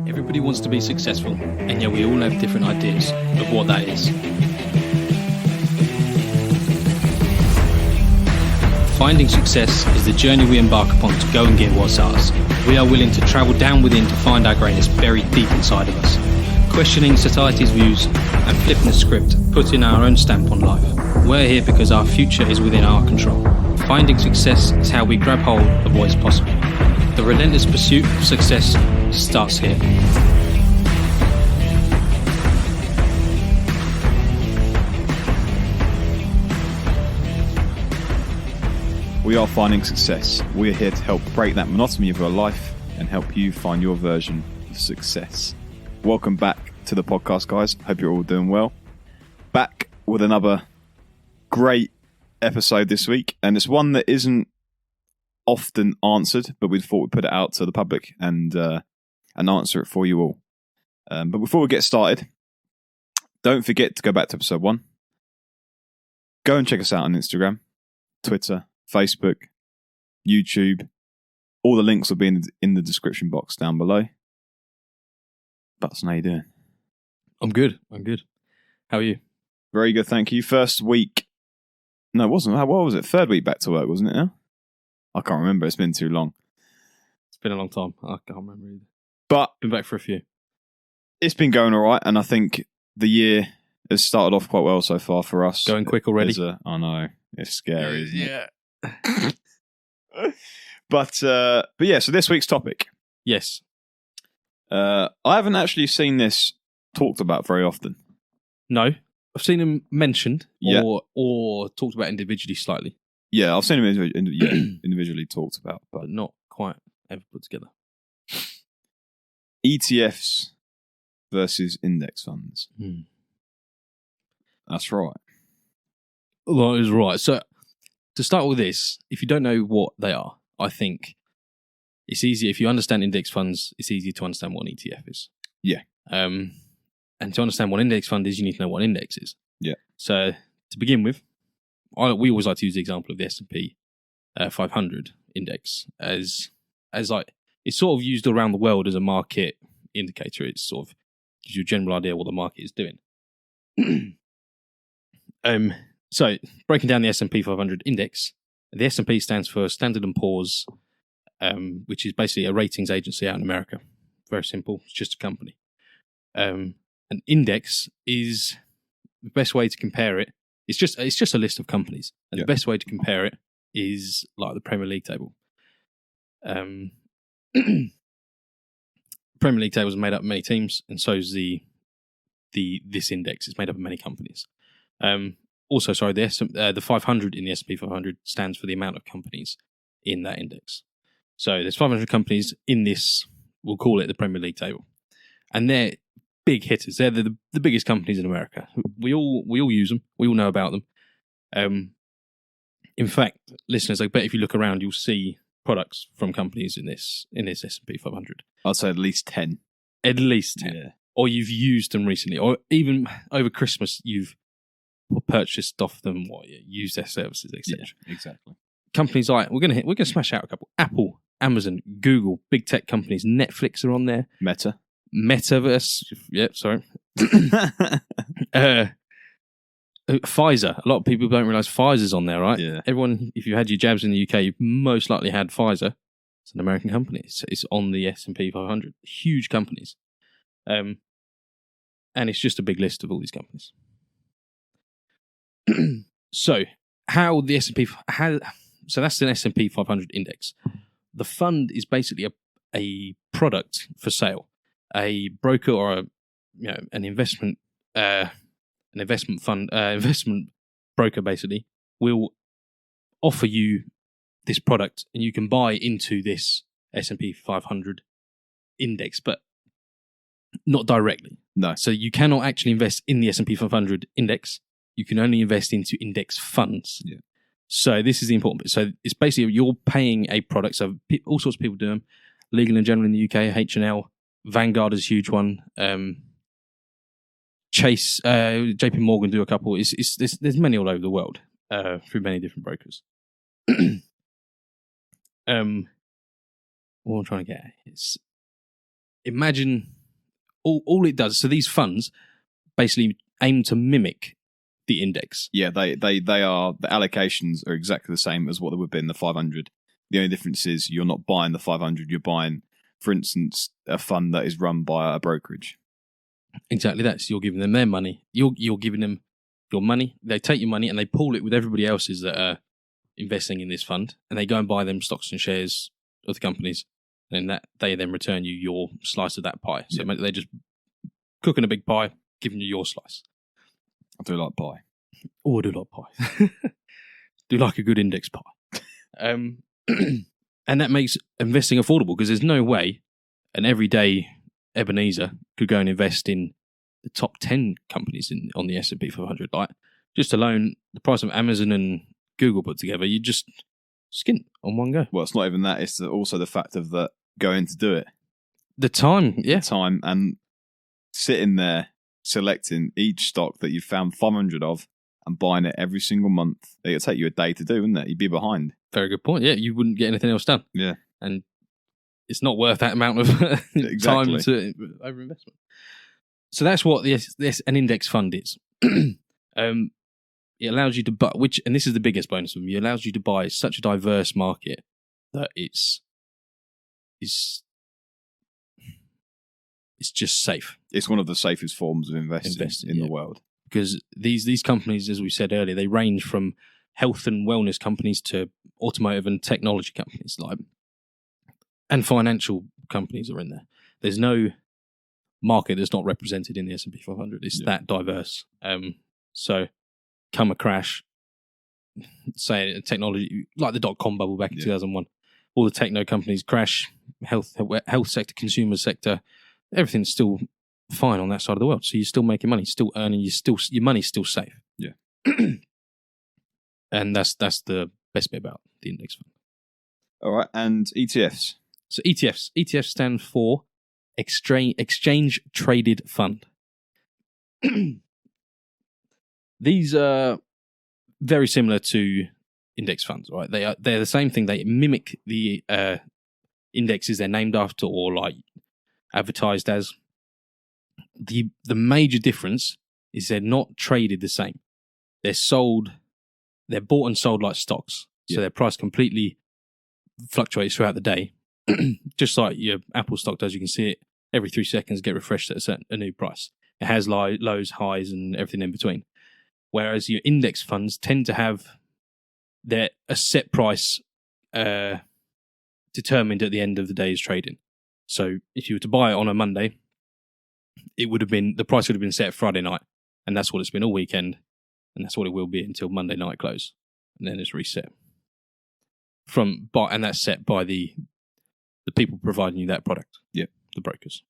Everybody wants to be successful, and yet we all have different ideas of what that is. Finding success is the journey we embark upon to go and get what's ours. We are willing to travel down within to find our greatness buried deep inside of us, questioning society's views and flipping the script, putting our own stamp on life. We're here because our future is within our control. Finding success is how we grab hold of what is possible. The relentless pursuit of success starts here. We are Finding Success. We're here to help break that monotony of your life and help you find your version of success. Welcome back to the podcast, guys. Hope you're all doing well. Back with another great episode this week, and it's one that isn't often answered, but we thought we'd put it out to the public and answer it for you all. But before we get started, don't forget to go back to episode 1. Go and check us out on Instagram, Twitter, Facebook, YouTube. All the links will be in the description box down below. Butts, how you doing? I'm good. How are you? Very good, thank you. First week. No, it wasn't. What was it? Third week back to work, wasn't it now? I can't remember. It's been too long. It's been a long time. I can't remember either. But been back for a few. It's been going all right, and I think the year has started off quite well so far for us. Going quick already? I know. It's scary, isn't it? Yeah. But yeah, so this week's topic. Yes. I haven't actually seen this talked about very often. No. I've seen them mentioned Yeah. or talked about individually slightly, Yeah, I've seen them individually talked about, but but not quite ever put together. ETFs versus index funds. That's right. That is right. So, to start with this, if you don't know what they are, I think it's easier. If you understand index funds, it's easier to understand what an ETF is. Yeah. And to understand what an index fund is, you need to know what an index is. Yeah. So, to begin with, we always like to use the example of the S&P 500 index as like, it's sort of used around the world as a market indicator. It sort of gives you a general idea what the market is doing. So, breaking down the S&P 500 index, the S&P stands for Standard & Poor's, which is basically a ratings agency out in America. Very simple. It's just a company. An index is the best way to compare it. It's just a list of companies, and the best way to compare it is like the Premier League table. Premier League table is made up of many teams, and so is this index is made up of many companies. Also, sorry, the 500 in the S&P 500 stands for the amount of companies in that index. So there's 500 companies in this, we'll call it the Premier League table. And they're big hitters. They're the biggest companies in America. We all use them. We all know about them. In fact, listeners, I bet if you look around, you'll see products from companies in this S&P 500. I'd say at least 10. At least 10. Yeah. Or you've used them recently. Or even over Christmas, you've purchased off them, used their services, etc. Yeah, exactly. Companies like we're gonna smash out a couple: Apple, Amazon, Google, big tech companies. Netflix are on there. Metaverse. Yep, sorry. Pfizer. A lot of people don't realise Pfizer's on there, right? Yeah. Everyone, if you had your jabs in the UK, you've most likely had Pfizer. It's an American company. It's on the S&P 500. Huge companies. And it's just a big list of all these companies. So how the S&P, so that's an S&P 500 index. The fund is basically a product for sale. A broker or an investment fund, investment broker basically will offer you this product, and you can buy into this S&P 500 index, but not directly. No. So you cannot actually invest in the S&P 500 index. You can only invest into index funds. Yeah. So this is the important bit. So it's basically you're paying a product. So all sorts of people do them. Legal and General in the UK, H&L, Vanguard is a huge one. Chase, JP Morgan do a couple. There's many all over the world through many different brokers. What I'm trying to get at is imagine all it does. So these funds basically aim to mimic the index. Yeah, they are, the allocations are exactly the same as what they would be in the 500. The only difference is you're not buying the 500, you're buying, for instance, a fund that is run by a brokerage. Exactly that. So you're giving them their money. You're giving them your money. They take your money and they pool it with everybody else's that are investing in this fund, and they go and buy them stocks and shares of the companies, and that they then return you your slice of that pie. So they're just cooking a big pie, giving you your slice. I do like pie. Oh, I do like pie. Do like a good index pie. And that makes investing affordable, because there's no way an everyday Ebenezer could go and invest in the top 10 companies on the S&P 500. Like, just alone, the price of Amazon and Google put together, you just skin on one go. Well, it's not even that. It's also the fact of that going to do it. The time, yeah. The time, and sitting there selecting each stock that you've found 500 of and buying it every single month. It would take you a day to do, wouldn't it? You'd be behind. Very good point. Yeah, you wouldn't get anything else done. Yeah. And it's not worth that amount of time to over investment. So that's what an index fund is. It allows you to buy, and this is the biggest bonus of them, it allows you to buy such a diverse market that it's just safe. It's one of the safest forms of investing in the world. Because these companies, as we said earlier, they range from health and wellness companies to automotive and technology companies, and financial companies are in there. There's no market that's not represented in the S&P 500. It's that diverse. So come a crash, say technology, like the dot-com bubble back in 2001, all the techno companies crash, health sector, consumer sector, everything's still fine on that side of the world. So you're still making money, still earning, your money's still safe. Yeah. And that's the best bit about the index fund. All right, and ETFs. So ETFs stand for Exchange Traded Fund. These are very similar to index funds, right? They're the same thing. They mimic the indexes they're named after or like advertised as. The major difference is they're not traded the same. They're bought and sold like stocks. So their price completely fluctuates throughout the day. Just like your Apple stock does. You can see it every 3 seconds get refreshed at a new price. It has lows, highs, and everything in between. Whereas your index funds tend to have a set price determined at the end of the day's trading. So if you were to buy it on a Monday, the price would have been set Friday night, and that's what it's been all weekend, and that's what it will be until Monday night close, and then it's reset. And that's set by the people providing you that product. Yeah, the brokers.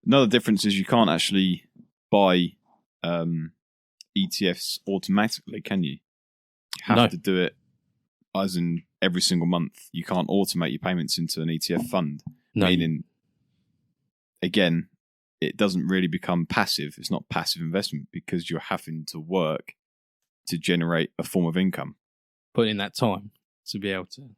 Another difference is you can't actually buy ETFs automatically, can you? You have to do it as in every single month. You can't automate your payments into an ETF fund. No. Meaning, again, it doesn't really become passive. It's not passive investment because you're having to work to generate a form of income. Put in that time to be able to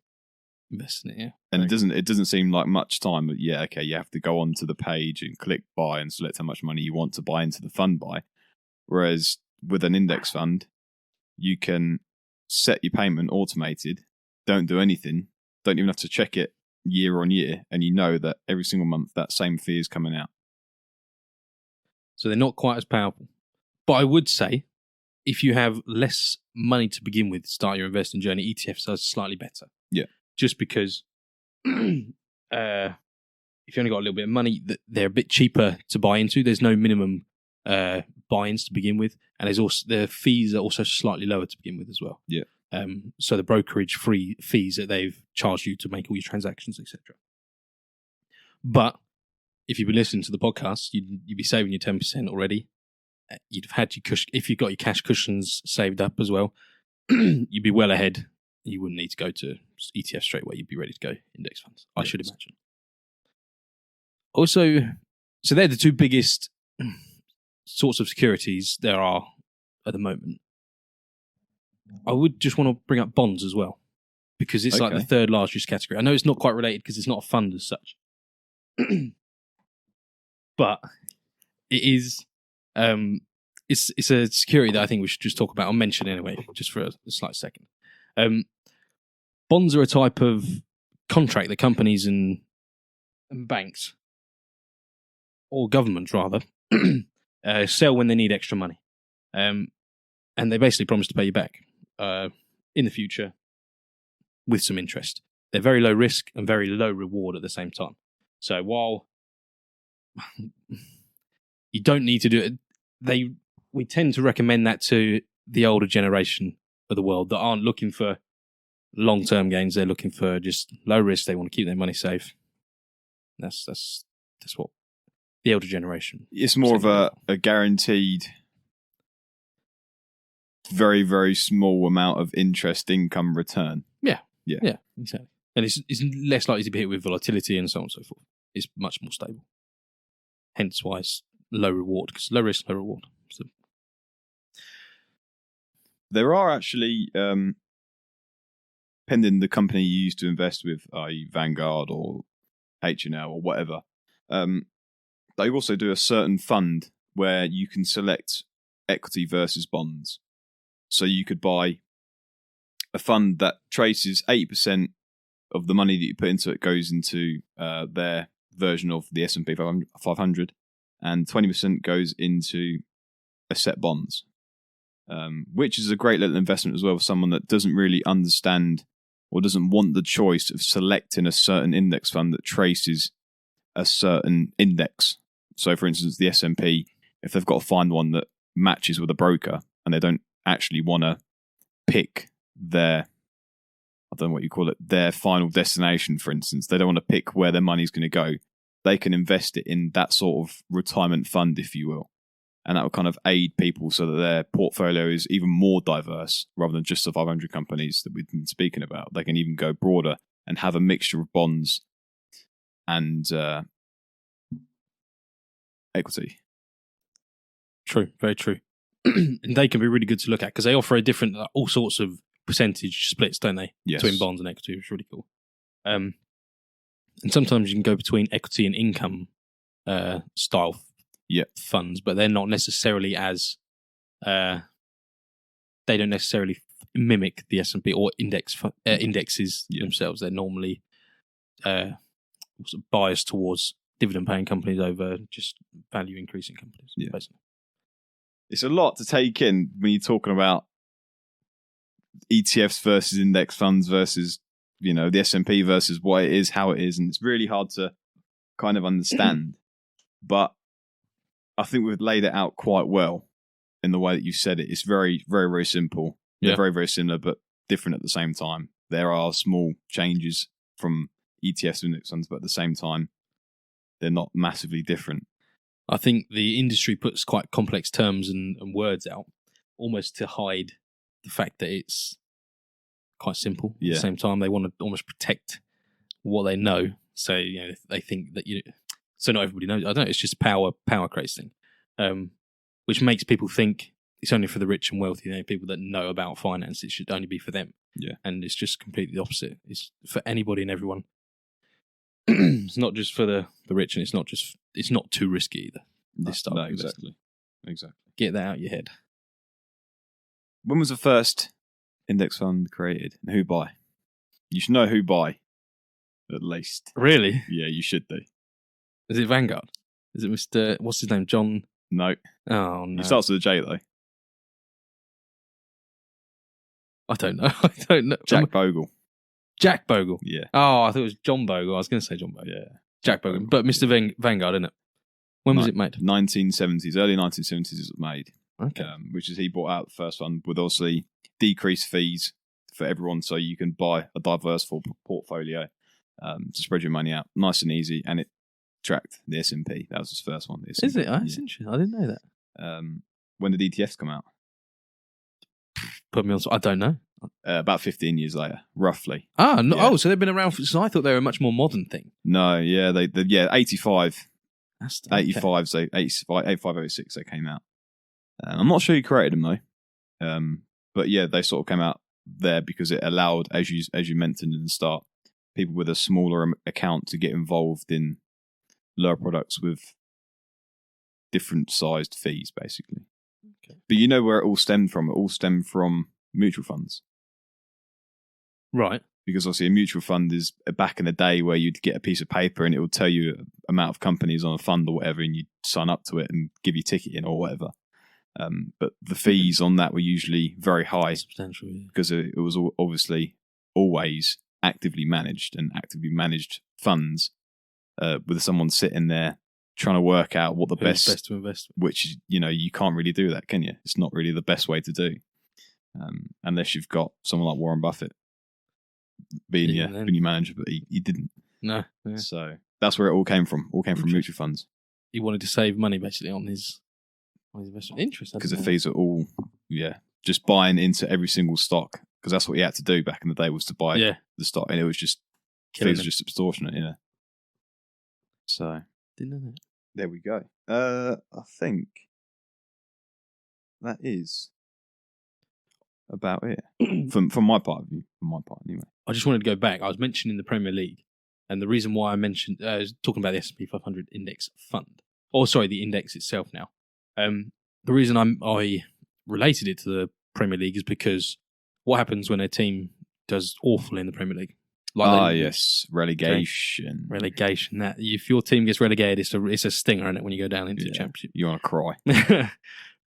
invest in it, yeah. And it doesn't seem like much time, but you have to go onto the page and click buy and select how much money you want to buy into the fund by. Whereas with an index fund, you can set your payment automated, don't do anything, don't even have to check it year on year, and you know that every single month that same fee is coming out. So they're not quite as powerful. But I would say, if you have less money to begin with, start your investing journey, ETFs are slightly better. Yeah. Just because if you only got a little bit of money, they're a bit cheaper to buy into. There's no minimum buy-ins to begin with, and the fees are also slightly lower to begin with as well. Yeah. So the brokerage free fees that they've charged you to make all your transactions, etc. But if you've been listening to the podcast, you'd be saving your 10% already. You'd have had if you've got your cash cushions saved up as well, you'd be well ahead. You wouldn't need to go to ETF straight away. You'd be ready to go index funds, I should imagine. Also, so they're the two biggest sorts of securities there are at the moment. I would just want to bring up bonds as well, because it's like the third largest category. I know it's not quite related because it's not a fund as such. but it is it's a security that I think we should just talk about. I'll mention anyway, just for a slight second. Bonds are a type of contract that companies and banks, or governments rather, sell when they need extra money. And they basically promise to pay you back in the future with some interest. They're very low risk and very low reward at the same time. So while you don't need to do it, we tend to recommend that to the older generation of the world that aren't looking for long-term gains. They're looking for just low risk. They want to keep their money safe. That's what the older generation. It's more of a guaranteed, very, very small amount of interest income return. Yeah, exactly. And it's less likely to be hit with volatility and so on and so forth. It's much more stable. Hence why it's low reward, because low risk, low reward. So. There are actually, pending the company you used to invest with, i.e. Vanguard or H&L or whatever, they also do a certain fund where you can select equity versus bonds. So you could buy a fund that traces 80% of the money that you put into it goes into their version of the S&P 500, and 20% goes into a set bonds, which is a great little investment as well for someone that doesn't really understand or doesn't want the choice of selecting a certain index fund that traces a certain index. So, for instance, the S&P, if they've got to find one that matches with a broker and they don't actually want to pick their, I don't know what you call it, their final destination, for instance, they don't want to pick where their money's going to go, they can invest it in that sort of retirement fund, if you will. And that will kind of aid people so that their portfolio is even more diverse rather than just the 500 companies that we've been speaking about. They can even go broader and have a mixture of bonds and equity. True, very true. And they can be really good to look at because they offer a different, all sorts of percentage splits, don't they? Yes. Between bonds and equity, which is really cool. And sometimes you can go between equity and income style funds, but they're not necessarily as they don't necessarily mimic the S&P or indexes themselves. They're normally biased towards dividend-paying companies over just value-increasing companies. Yeah. Basically. It's a lot to take in when you're talking about ETFs versus index funds versus, you know, the S&P versus what it is, how it is, and it's really hard to kind of understand. But I think we've laid it out quite well in the way that you said it. It's very, very, very simple. They're very, very similar, but different at the same time. There are small changes from ETFs and index funds, but at the same time, they're not massively different. I think the industry puts quite complex terms and words out almost to hide the fact that it's quite simple. At the same time, they want to almost protect what they know. So, you know, they think that so not everybody knows. I don't know. It's just power creates thing, which makes people think it's only for the rich and wealthy. You know, people that know about finance, it should only be for them. Yeah. And it's just completely the opposite. It's for anybody and everyone. It's not just for the rich, and it's not too risky either. This stuff. No, exactly. Get that out of your head. When was the first index fund created, and who by? You should know who by, at least. Really? Yeah, you should do. Is it Vanguard? Is it Mr. What's his name? John? No. Oh no. It starts with a J though. I don't know. Jack Bogle. Jack Bogle. Yeah. Oh, I thought it was John Bogle. I was going to say John Bogle. Yeah. Jack Bogle. But Mr. Vanguard, isn't it? When was it made? 1970s, early 1970s it was made. Okay. Which is he bought out the first one with obviously decreased fees for everyone, so you can buy a diverse portfolio to spread your money out nice and easy, and it tracked the S&P. That was his first one. Is it? Oh, that's interesting. I didn't know that. When did ETFs come out? Put me on. I don't know. About 15 years later, roughly. Oh, so they've been around. So I thought they were a much more modern thing. No, yeah, they 85. That's 85, so 85, 86 they came out. I'm not sure who created them though. But yeah, they sort of came out there because it allowed, as you mentioned in the start, people with a smaller account to get involved in lower products with different sized fees, basically. Okay. But you know where it all stemmed from? It all stemmed from mutual funds. Right. Because obviously a mutual fund is back in the day where you'd get a piece of paper and it would tell you amount of companies on a fund or whatever, and you'd sign up to it and give your ticket in or whatever. But the fees on that were usually very high. Substantial, yeah. Because it was obviously always actively managed funds with someone sitting there trying to work out what the best to invest. Which, you can't really do that, can you? It's not really the best way to do, unless you've got someone like Warren Buffett being your manager, but he didn't. No. Yeah. So that's where it all came from. All came from mutual funds. He wanted to save money basically on his investment. Interesting. Because the fees are all, just buying into every single stock. Because that's what he had to do back in the day, was to buy the stock, and it was just fees were just extortionate. Yeah. So didn't know that. There we go. I think that is about it from my part of view. From my part, anyway. I just wanted to go back. I was mentioning the Premier League, and the reason why I mentioned is talking about the S&P 500 index fund. Oh, sorry, the index itself. Now, the reason I related it to the Premier League is because what happens when a team does awful in the Premier League? Yes, relegation. Relegation. That if your team gets relegated, it's a stinger, isn't it, when you go down into the Championship? You want to cry.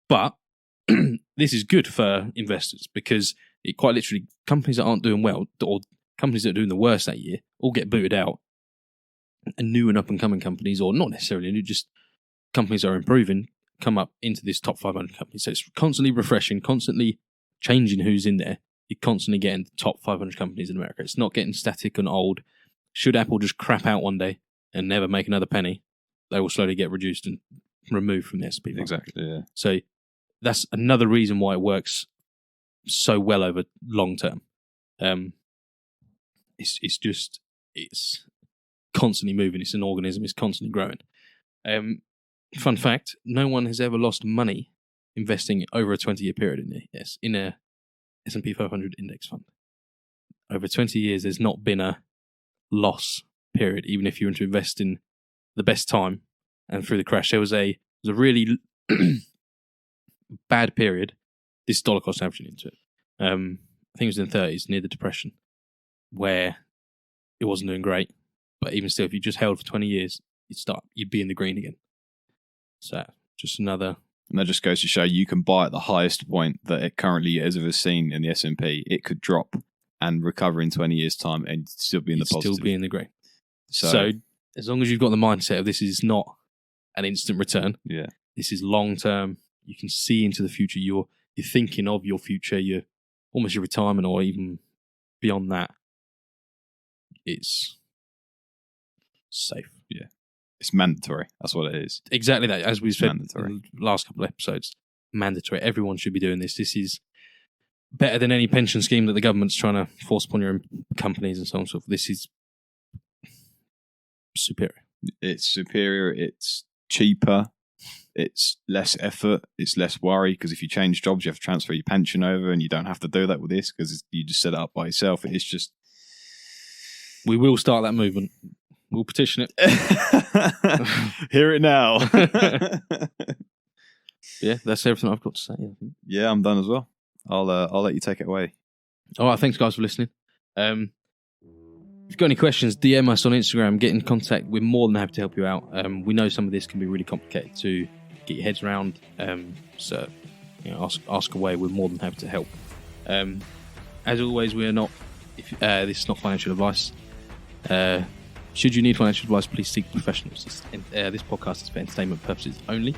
But this is good for investors because it quite literally, companies that aren't doing well or companies that are doing the worst that year all get booted out, and new and up and coming companies, or not necessarily new, just companies that are improving, come up into this top 500 companies. So it's constantly refreshing, constantly changing who's in there. You're constantly getting the top 500 companies in America. It's not getting static and old. Should Apple just crap out one day and never make another penny, they will slowly get reduced and removed from the S&P 500. Exactly, yeah. So that's another reason why it works so well over long term. It's constantly moving. It's an organism. It's constantly growing. Fun fact, no one has ever lost money investing over a 20-year period in a S&P 500 index fund. Over 20 years, there's not been a loss period, even if you were to invest in the best time and through the crash. There was a really bad period. This dollar cost averaging into it. I think it was in the 30s, near the Depression, where it wasn't doing great. But even still, if you just held for 20 years, you'd be in the green again. So just another. And that just goes to show you can buy at the highest point that it currently has ever seen in the S&P. It could drop and recover in 20 years' time and still be in the positive. Still be in the green. So as long as you've got the mindset of this is not an instant return, this is long term. You can see into the future. You're thinking of your future. You're almost your retirement, or even beyond that. It's safe. Yeah. It's mandatory. That's what it is. Exactly that. As we've said in the last couple of episodes, mandatory. Everyone should be doing this. This is better than any pension scheme that the government's trying to force upon your own companies and so on and so forth. This is superior. It's superior. It's cheaper. It's less effort. It's less worry, because if you change jobs, you have to transfer your pension over, and you don't have to do that with this because you just set it up by yourself. It's just... We will start that movement. We'll petition it. Hear it now. Yeah, that's everything I've got to say, I think. Yeah, I'm done as well. I'll let you take it away. All right, thanks guys for listening. If you've got any questions, DM us on Instagram, get in contact. We're more than happy to help you out. We know some of this can be really complicated to get your heads around. So ask away. We're more than happy to help. As always, we're not. This is not financial advice. Should you need financial advice, please seek professionals. This podcast is for entertainment purposes only.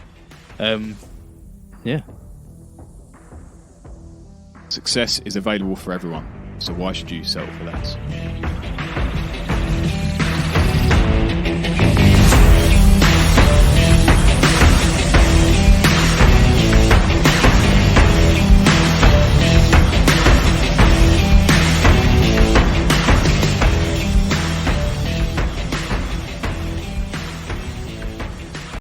Success is available for everyone, so why should you settle for less?